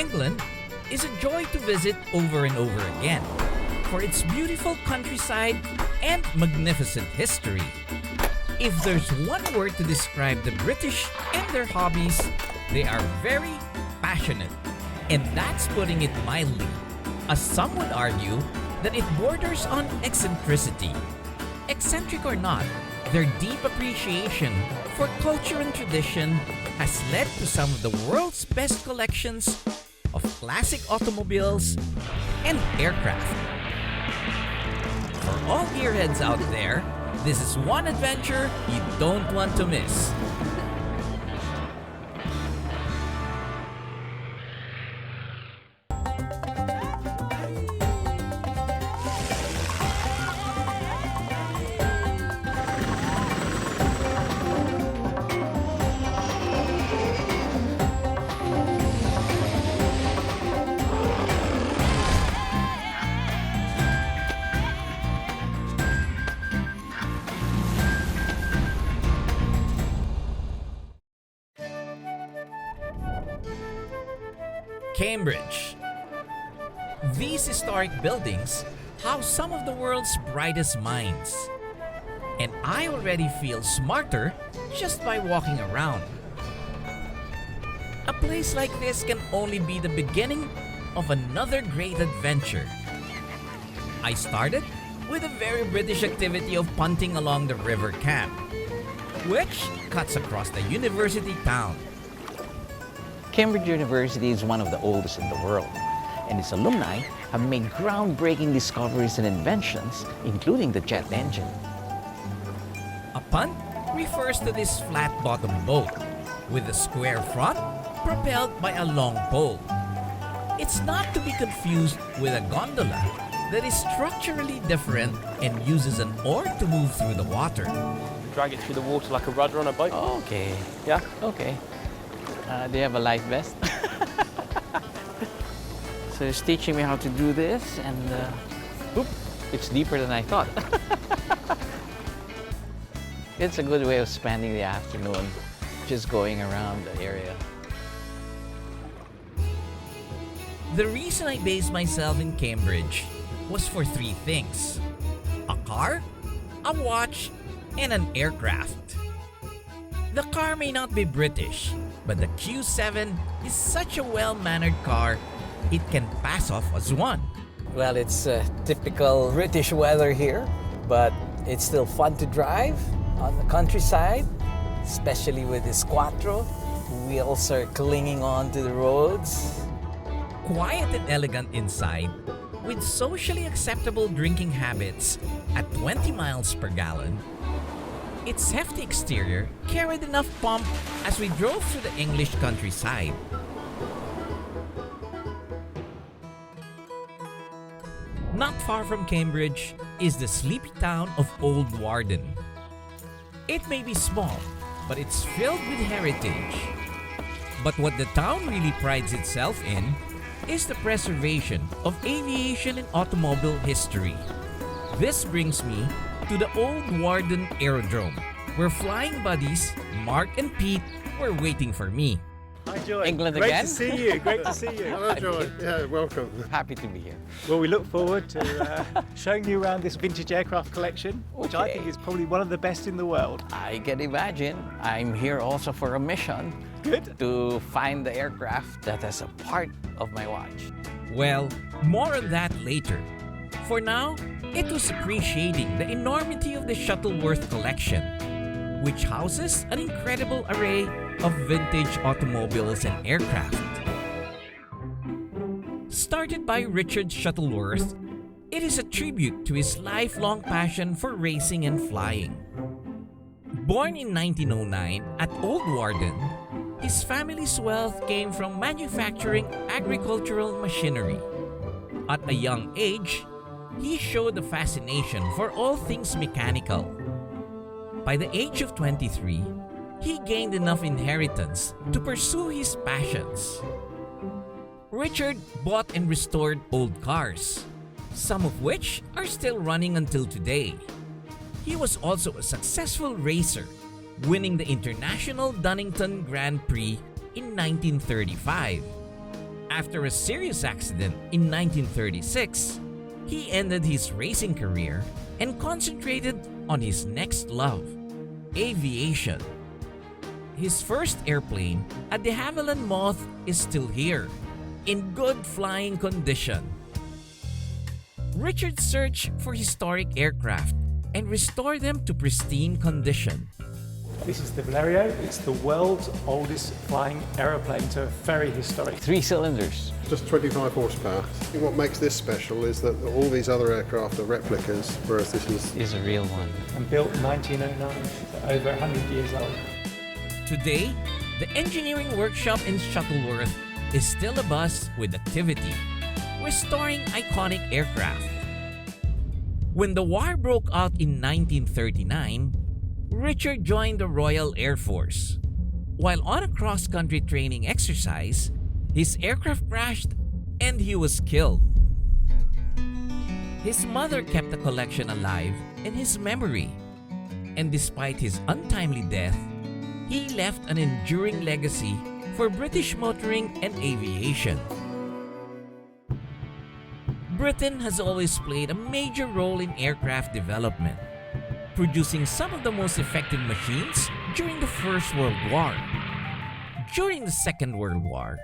England is a joy to visit over and over again for its beautiful countryside and magnificent history. If there's one word to describe the British and their hobbies, they are very passionate. And that's putting it mildly, as some would argue that it borders on eccentricity. Eccentric or not, their deep appreciation for culture and tradition has led to some of the world's best collections of classic automobiles and aircraft. For all gearheads out there, this is one adventure you don't want to miss. Cambridge. These historic buildings house some of the world's brightest minds. And I already feel smarter just by walking around. A place like this can only be the beginning of another great adventure. I started with a very British activity of punting along the River Cam, which cuts across the university town. Cambridge University is one of the oldest in the world, and its alumni have made groundbreaking discoveries and inventions, including the jet engine. A punt refers to this flat-bottomed boat with a square front propelled by a long pole. It's not to be confused with a gondola that is structurally different and uses an oar to move through the water. Drag it through the water like a rudder on a boat. Okay. Yeah? Okay. Do you have a life vest? So he's teaching me how to do this, and it's deeper than I thought. It's a good way of spending the afternoon, just going around the area. The reason I based myself in Cambridge was for three things: a car, a watch, and an aircraft. The car may not be British, but the Q7 is such a well-mannered car, it can pass off as one. Well, it's typical British weather here, but it's still fun to drive on the countryside, especially with this Quattro. Wheels are clinging on to the roads. Quiet and elegant inside, with socially acceptable drinking habits at 20 miles per gallon, its hefty exterior carried enough pomp as we drove through the English countryside. Not far from Cambridge is the sleepy town of Old Warden. It may be small, but it's filled with heritage. But what the town really prides itself in is the preservation of aviation and automobile history. This brings me to the Old Warden Aerodrome, where flying buddies Mark and Pete were waiting for me. Hi, Joy. England Great again? to see you. Great to see you. Hello, Joy. Yeah, welcome. Happy to be here. Well, we look forward to showing you around this vintage aircraft collection, which I Okay. think is probably one of the best in the world. I can imagine. I'm here also for a mission. Good. To find the aircraft that is a part of my watch. Well, more on that later. For now, it was appreciating the enormity of the Shuttleworth Collection, which houses an incredible array of vintage automobiles and aircraft. Started by Richard Shuttleworth, it is a tribute to his lifelong passion for racing and flying. Born in 1909 at Old Warden, his family's wealth came from manufacturing agricultural machinery. At a young age, he showed a fascination for all things mechanical. By the age of 23, he gained enough inheritance to pursue his passions. Richard bought and restored old cars, some of which are still running until today. He was also a successful racer, winning the International Donington Grand Prix in 1935. After a serious accident in 1936, he ended his racing career and concentrated on his next love, aviation. His first airplane, a de Havilland Moth, is still here, in good flying condition. Richard searched for historic aircraft and restored them to pristine condition. This is the Valerio. It's the world's oldest flying aeroplane, so very historic. 3 cylinders. Just 25 horsepower. I think what makes this special is that all these other aircraft are replicas, whereas this Is a real one. And built in 1909, so over 100 years old. Today, the engineering workshop in Shuttleworth is still abuzz with activity, restoring iconic aircraft. When the war broke out in 1939, Richard joined the Royal Air Force. While on a cross-country training exercise, his aircraft crashed and he was killed. His mother kept the collection alive in his memory, and despite his untimely death, he left an enduring legacy for British motoring and aviation. Britain has always played a major role in aircraft development, producing some of the most effective machines during the First World War. During the Second World War,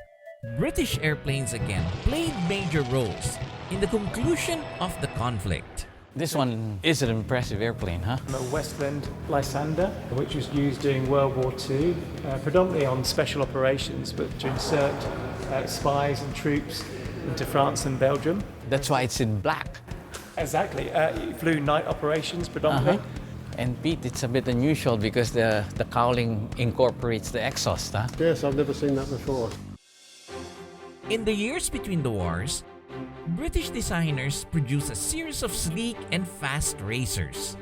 British airplanes again played major roles in the conclusion of the conflict. This one is an impressive airplane, huh? A Westland Lysander, which was used during World War II, predominantly on special operations, but to insert spies and troops into France and Belgium. That's why it's in black. Exactly. It flew night operations predominantly. And Pete, it's a bit unusual because the cowling incorporates the exhaust, huh? Yes, I've never seen that before. In the years between the wars, British designers produced a series of sleek and fast racers.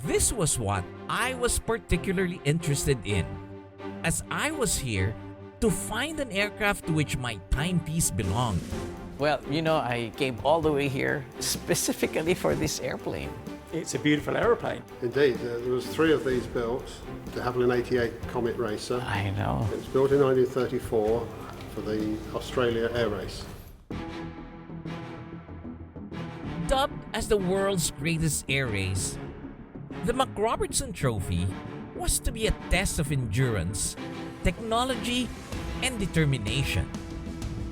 This was what I was particularly interested in, as I was here to find an aircraft to which my timepiece belonged. Well, you know, I came all the way here specifically for this airplane. It's a beautiful aeroplane. Indeed, there was 3 of these built. De Havilland 88 Comet Racer. I know. It was built in 1934 for the Australia Air Race. Dubbed as the world's greatest air race, the McRobertson Trophy was to be a test of endurance, technology, and determination.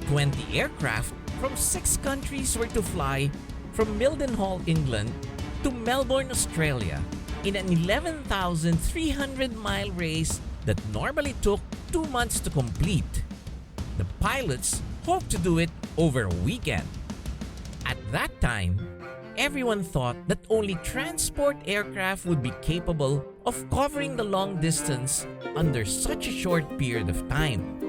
20 aircraft from 6 countries were to fly from Mildenhall, England to Melbourne, Australia in an 11,300-mile race that normally took 2 months to complete. The pilots hoped to do it over a weekend. At that time, everyone thought that only transport aircraft would be capable of covering the long distance under such a short period of time,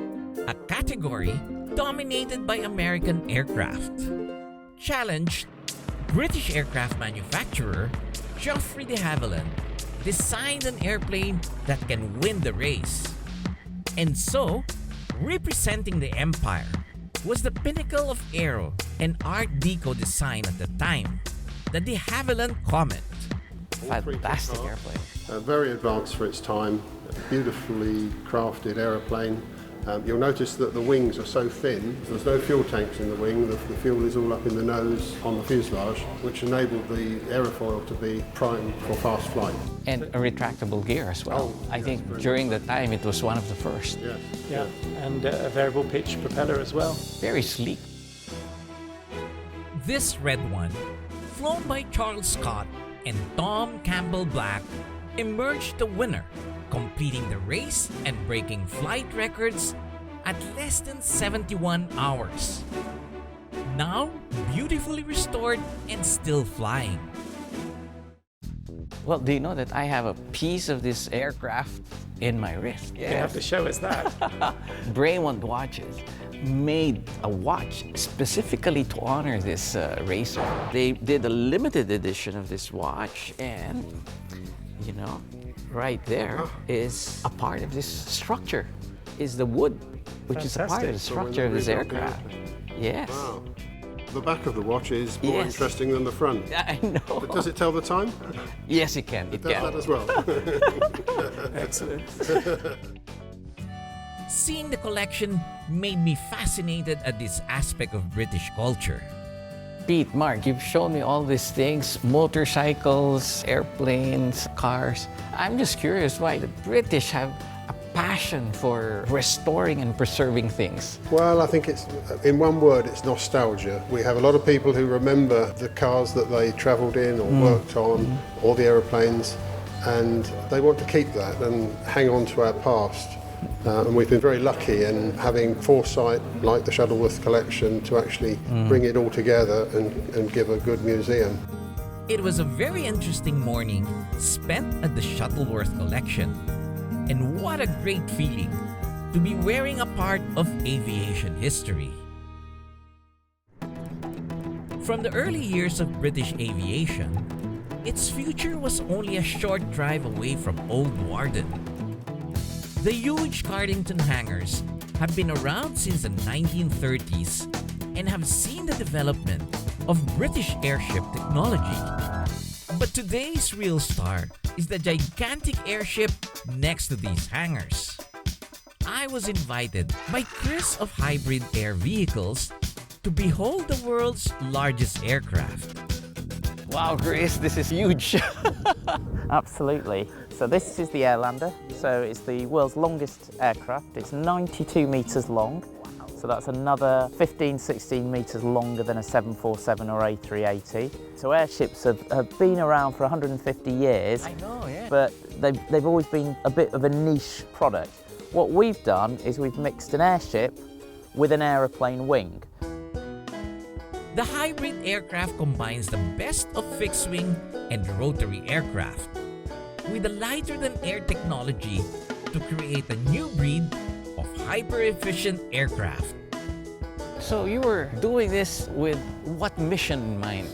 a category dominated by American aircraft. Challenged, British aircraft manufacturer Geoffrey de Havilland designed an airplane that can win the race. And so, representing the empire was the pinnacle of aero and Art Deco design at the time, the de Havilland Comet. Fantastic airplane. Very advanced for its time, a beautifully crafted aeroplane. You'll notice that the wings are so thin, there's no fuel tanks in the wing, the fuel is all up in the nose on the fuselage, which enabled the aerofoil to be primed for fast flight. And a retractable gear as well. I think during the time it was one of the first. Yes. Yeah, and a variable pitch propeller as well. Very sleek. This red one, flown by Charles Scott and Tom Campbell Black, emerged the winner, completing the race and breaking flight records at less than 71 hours. Now, beautifully restored and still flying. Well, do you know that I have a piece of this aircraft in my wrist? You have to show us that. Bermont Watches made a watch specifically to honor this racer. They did a limited edition of this watch, and you know, right there is a part of this structure, is the wood, which is a part of the structure of this aircraft. Yes. Wow. The back of the watch is more Yes. interesting than the front. I know. But does it tell the time? Yes, it can. It does that as well. Excellent. Seeing the collection made me fascinated at this aspect of British culture. Pete, Mark, you've shown me all these things, motorcycles, airplanes, cars. I'm just curious why the British have a passion for restoring and preserving things. Well, I think it's, in one word, it's nostalgia. We have a lot of people who remember the cars that they travelled in or worked on, or the aeroplanes, and they want to keep that and hang on to our past. And we've been very lucky in having foresight like the Shuttleworth Collection to actually bring it all together and give a good museum. It was a very interesting morning spent at the Shuttleworth Collection. And what a great feeling to be wearing a part of aviation history. From the early years of British aviation, its future was only a short drive away from Old Warden. The huge Cardington hangars have been around since the 1930s and have seen the development of British airship technology. But today's real star is the gigantic airship next to these hangars. I was invited by Chris of Hybrid Air Vehicles to behold the world's largest aircraft. Wow, Chris, this is huge. Absolutely. So this is the Airlander. So it's the world's longest aircraft. It's 92 metres long. So that's another 15, 16 metres longer than a 747 or A380. So airships have been around for 150 years. I know, yeah. But they've always been a bit of a niche product. What we've done is we've mixed an airship with an aeroplane wing. The hybrid aircraft combines the best of fixed-wing and rotary aircraft with a lighter-than-air technology to create a new breed of hyper-efficient aircraft. So you were doing this with what mission in mind?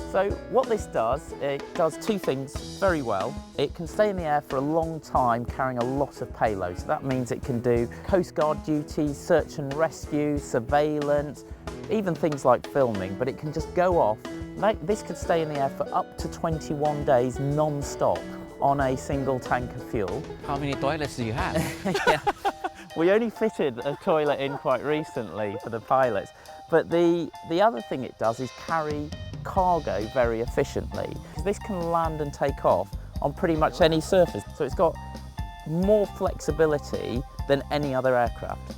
So what this does, it does two things very well. It can stay in the air for a long time carrying a lot of payload. So that means it can do Coast Guard duties, search and rescue, surveillance, even things like filming, but it can just go off. This could stay in the air for up to 21 days non-stop on a single tank of fuel. How many toilets do you have? Yeah. We only fitted a toilet in quite recently for the pilots. But the other thing it does is carry cargo very efficiently. This can land and take off on pretty much any surface. So it's got more flexibility than any other aircraft.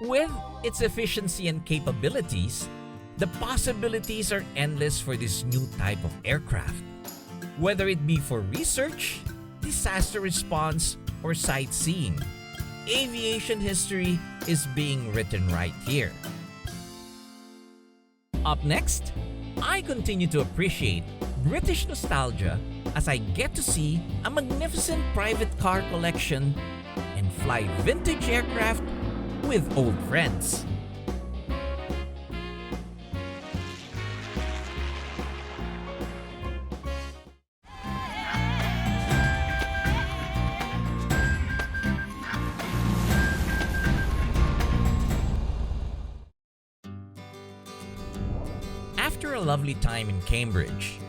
With its efficiency and capabilities, the possibilities are endless for this new type of aircraft. Whether it be for research, disaster response, or sightseeing, aviation history is being written right here. Up next, I continue to appreciate British nostalgia as I get to see a magnificent private car collection and fly vintage aircraft with old friends. After a lovely time in Cambridge,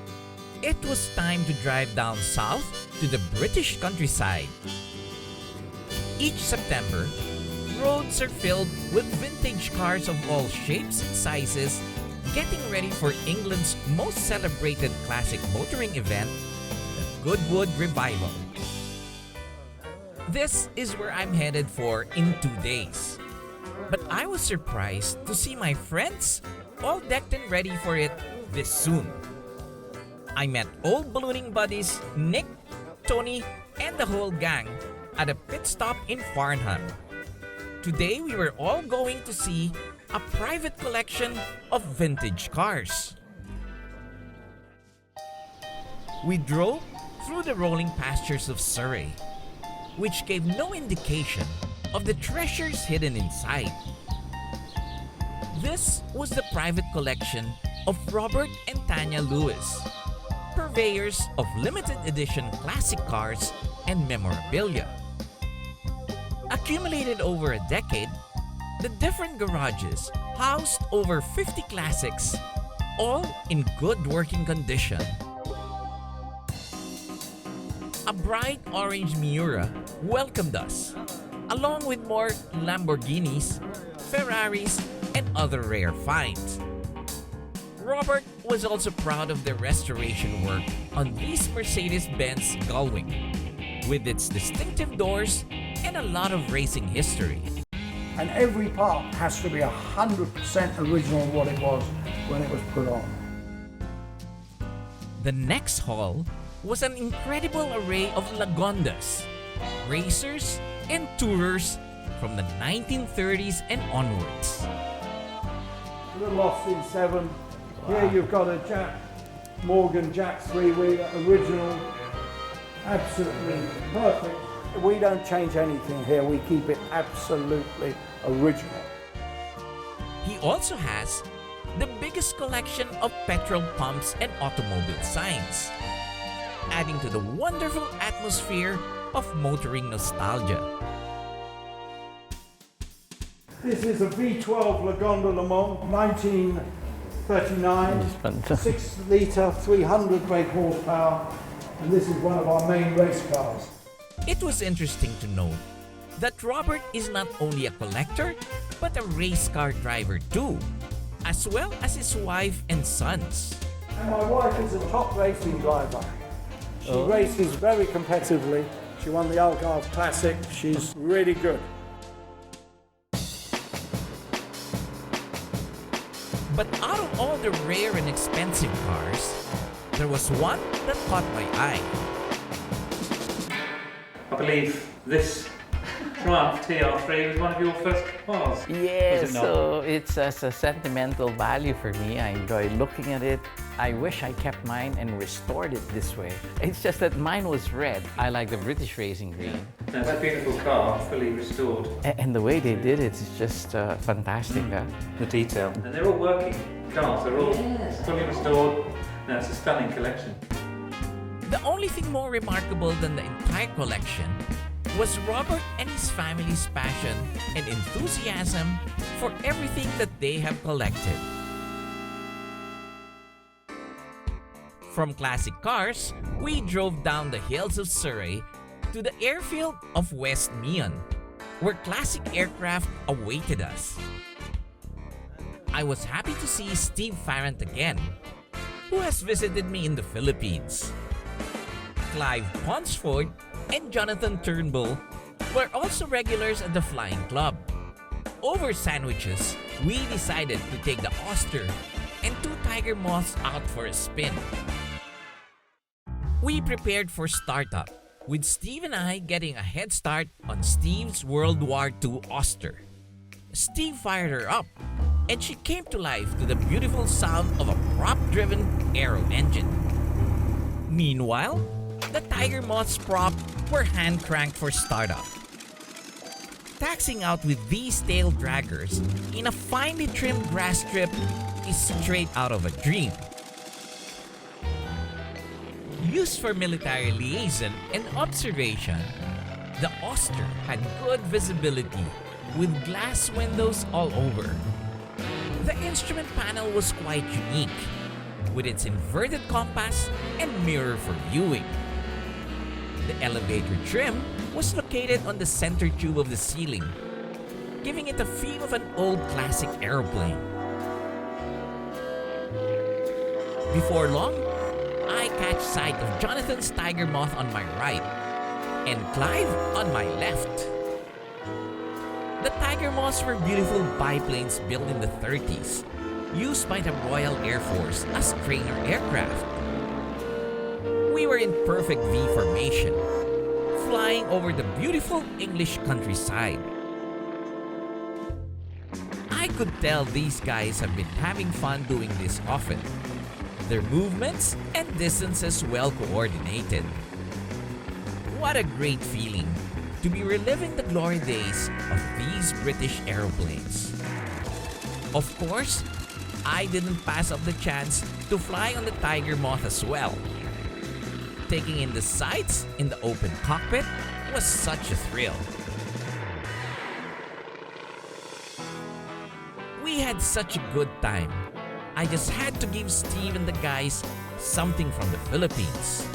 it was time to drive down south to the British countryside. Each September, roads are filled with vintage cars of all shapes and sizes, getting ready for England's most celebrated classic motoring event, the Goodwood Revival. This is where I'm headed for in 2 days. But I was surprised to see my friends all decked and ready for it this soon. I met old ballooning buddies Nick, Tony, and the whole gang at a pit stop in Farnham. Today we were all going to see a private collection of vintage cars. We drove through the rolling pastures of Surrey, which gave no indication of the treasures hidden inside. This was the private collection of Robert and Tanya Lewis, purveyors of limited edition classic cars and memorabilia. Accumulated over a decade, the different garages housed over 50 classics, all in good working condition. A bright orange Miura welcomed us, along with more Lamborghinis, Ferraris, and other rare finds. Robert was also proud of the restoration work on this Mercedes-Benz Gullwing, with its distinctive doors and a lot of racing history. And every part has to be 100% original what it was when it was put on. The next hall was an incredible array of Lagondas, racers, and tourers from the 1930s and onwards. Little Austin 7. Here you've got a Jack Morgan Jack 3-wheeler, original, absolutely perfect. We don't change anything here, we keep it absolutely original. He also has the biggest collection of petrol pumps and automobile signs, adding to the wonderful atmosphere of motoring nostalgia. This is a V12 Lagonda Le Mans, 1939, 6-litre, 300 brake horsepower, and this is one of our main race cars. It was interesting to note that Robert is not only a collector, but a race car driver too, as well as his wife and sons. And my wife is a top racing driver. She races very competitively. She won the Algarve Classic. She's really good. But out of all the rare and expensive cars, there was one that caught my eye. I believe this Triumph TR3 was one of your first cars. Yes, Was it not? so it's a sentimental value for me. I enjoy looking at it. I wish I kept mine and restored it this way. It's just that mine was red. I like the British racing green. That's a beautiful car, fully restored. And the way they did it is just fantastic. Huh? The detail. And they're all working cars, they're all fully restored. No, it's a stunning collection. The only thing more remarkable than the entire collection was Robert and his family's passion and enthusiasm for everything that they have collected. From classic cars, we drove down the hills of Surrey to the airfield of West Meon, where classic aircraft awaited us. I was happy to see Steve Farrant again, who has visited me in the Philippines. Clive Ponsford and Jonathan Turnbull were also regulars at the Flying Club. Over sandwiches, we decided to take the Oster and 2 Tiger Moths out for a spin. We prepared for startup, with Steve and I getting a head start on Steve's World War II Oster. Steve fired her up, and she came to life to the beautiful sound of a prop-driven aero engine. Meanwhile, the Tiger Moth's prop were hand-cranked for startup. Taxing out with these tail draggers in a finely trimmed grass strip is straight out of a dream. Used for military liaison and observation, the Oster had good visibility with glass windows all over. The instrument panel was quite unique, with its inverted compass and mirror for viewing. The elevator trim was located on the center tube of the ceiling, giving it a feel of an old classic aeroplane. Before long, I catch sight of Jonathan's Tiger Moth on my right and Clive on my left. The Tiger Moths were beautiful biplanes built in the 30s, used by the Royal Air Force as trainer aircraft. We were in perfect V formation, flying over the beautiful English countryside. I could tell these guys have been having fun doing this often. Their movements and distances well coordinated. What a great feeling to be reliving the glory days of these British aeroplanes. Of course, I didn't pass up the chance to fly on the Tiger Moth as well. Taking in the sights in the open cockpit was such a thrill. We had such a good time. I just had to give Steve and the guys something from the Philippines.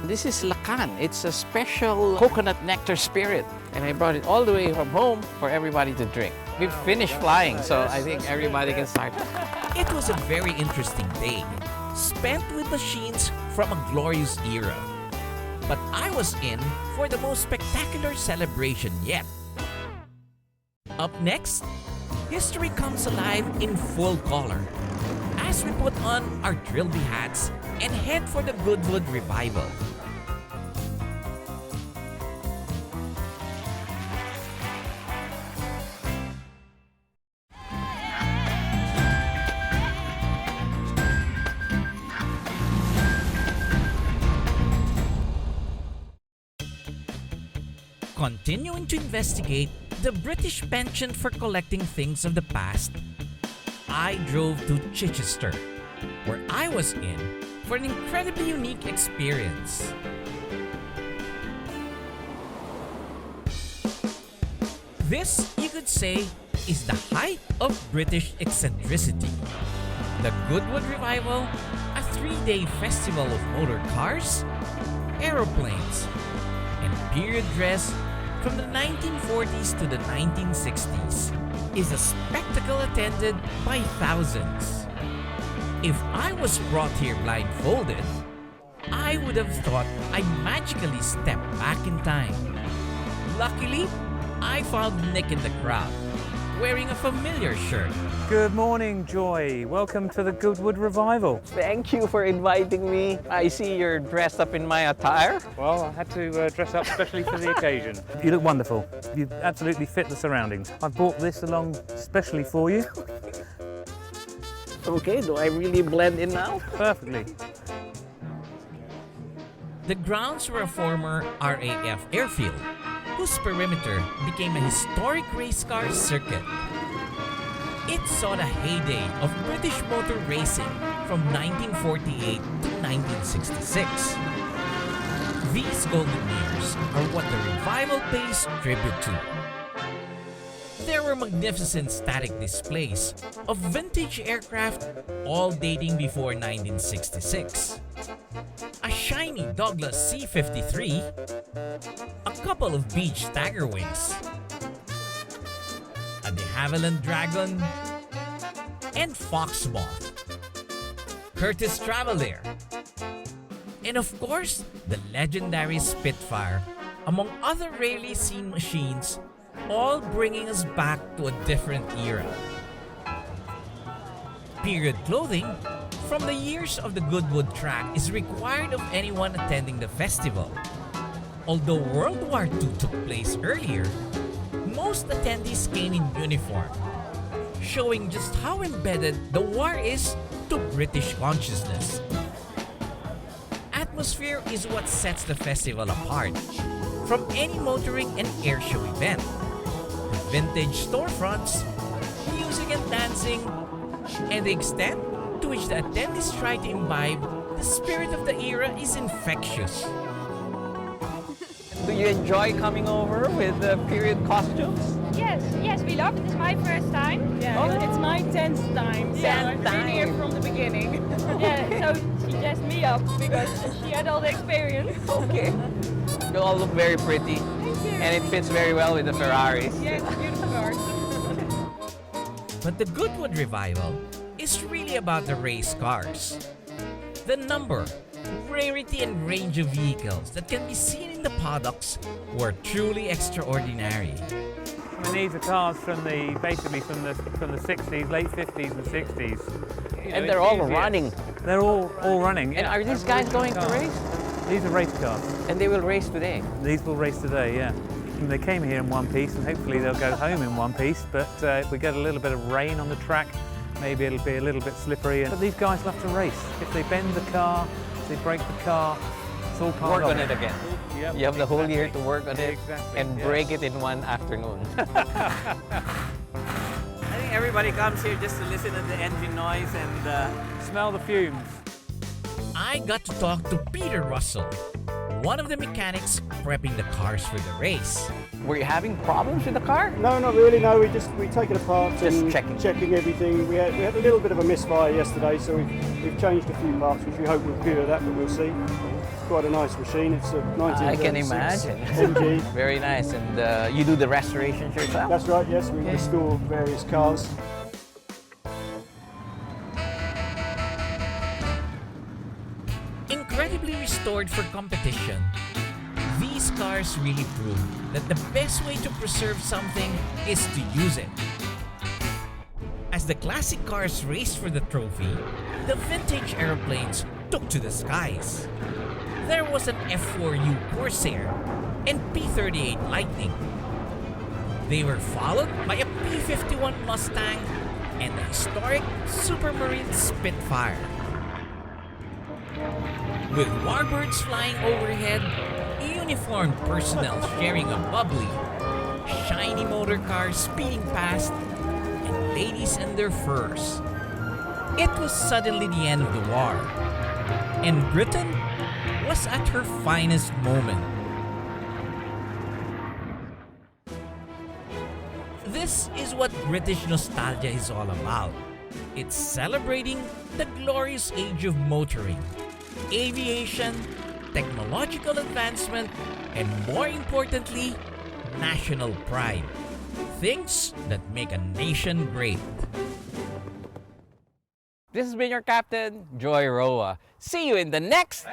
This is Lacan. It's a special coconut nectar spirit. And I brought it all the way from home for everybody to drink. We've finished flying, so I think everybody can start. It was a very interesting day, spent with machines from a glorious era. But I was in for the most spectacular celebration yet. Up next, history comes alive in full color as we put on our trilby hats and head for the Goodwood Revival. Continuing to investigate the British penchant for collecting things of the past, I drove to Chichester, where I was in for an incredibly unique experience. This, you could say, is the height of British eccentricity. The Goodwood Revival, a 3-day festival of motor cars, aeroplanes, and period dress from the 1940s to the 1960s, is a spectacle attended by thousands. If I was brought here blindfolded, I would have thought I magically stepped back in time. Luckily, I found Nick in the crowd, wearing a familiar shirt. Good morning, Joy. Welcome to the Goodwood Revival. Thank you for inviting me. I see you're dressed up in my attire. Well, I had to dress up especially for the occasion. You look wonderful. You absolutely fit the surroundings. I brought this along specially for you. Okay, do I really blend in now? Perfectly. The grounds were a former RAF airfield, whose perimeter became a historic race car circuit. It saw the heyday of British motor racing from 1948 to 1966. These golden years are what the revival pays tribute to. There were magnificent static displays of vintage aircraft, all dating before 1966. A shiny Douglas C-53, a couple of Beach Staggerwings, a de Havilland Dragon, and Foxmoth, Curtiss Travelair, and of course, the legendary Spitfire, among other rarely seen machines, all bringing us back to a different era. Period clothing from the years of the Goodwood track is required of anyone attending the festival. Although World War II took place earlier, most attendees came in uniform, showing just how embedded the war is to British consciousness. Atmosphere is what sets the festival apart from any motoring and airshow event. Vintage storefronts, music and dancing, and the extent to which the attendees try to imbibe the spirit of the era is infectious. Do you enjoy coming over with the period costumes? Yes, we love it. It's my first time. Yeah, it's my 10th time. Tenth I've been here from the beginning. Yeah, so she dressed me up because she had all the experience. Okay. You all look very pretty. Thank you. And it fits very well with the Ferraris. Yeah, it's a beautiful car. But the Goodwood Revival is really about the race cars. The number, rarity, and range of vehicles that can be seen in the paddocks were truly extraordinary. And these are cars from the 60s, late 50s and 60s. And they're all running. They're all running. And are these guys going to race? These are race cars. And they will race today? These will race today, yeah. And they came here in one piece and hopefully they'll go home in one piece, but if we get a little bit of rain on the track, maybe it'll be a little bit slippery. But these guys love to race. If they bend the car, if they break the car, it's all part Work of on it again. Yep, you have the whole year to work on it Exactly, and yes. break it in one afternoon. I think everybody comes here just to listen to the engine noise and Smell the fumes. I got to talk to Peter Russell, one of the mechanics prepping the cars for the race. Were you having problems with the car? No, not really. No, we take it apart Just and checking everything. We had a little bit of a misfire yesterday, so we've changed a few parts, which we hope will cure that, but we'll see. quite a nice machine. It's a 1936 I can imagine. MG. Very nice. And you do the restorations yourself? That's right, yes, we restore various cars. Incredibly restored for competition, these cars really prove that the best way to preserve something is to use it. As the classic cars raced for the trophy, the vintage aeroplanes took to the skies. There was an F4U Corsair and P-38 Lightning. They were followed by a P-51 Mustang and the historic Supermarine Spitfire. With warbirds flying overhead, uniformed personnel sharing a bubbly, shiny motor cars speeding past, and ladies in their furs. It was suddenly the end of the war, and Britain was at her finest moment. This is what British nostalgia is all about. It's celebrating the glorious age of motoring, aviation, technological advancement, and more importantly, national pride. Things that make a nation great. This has been your captain, Joy Roa. See you in the next...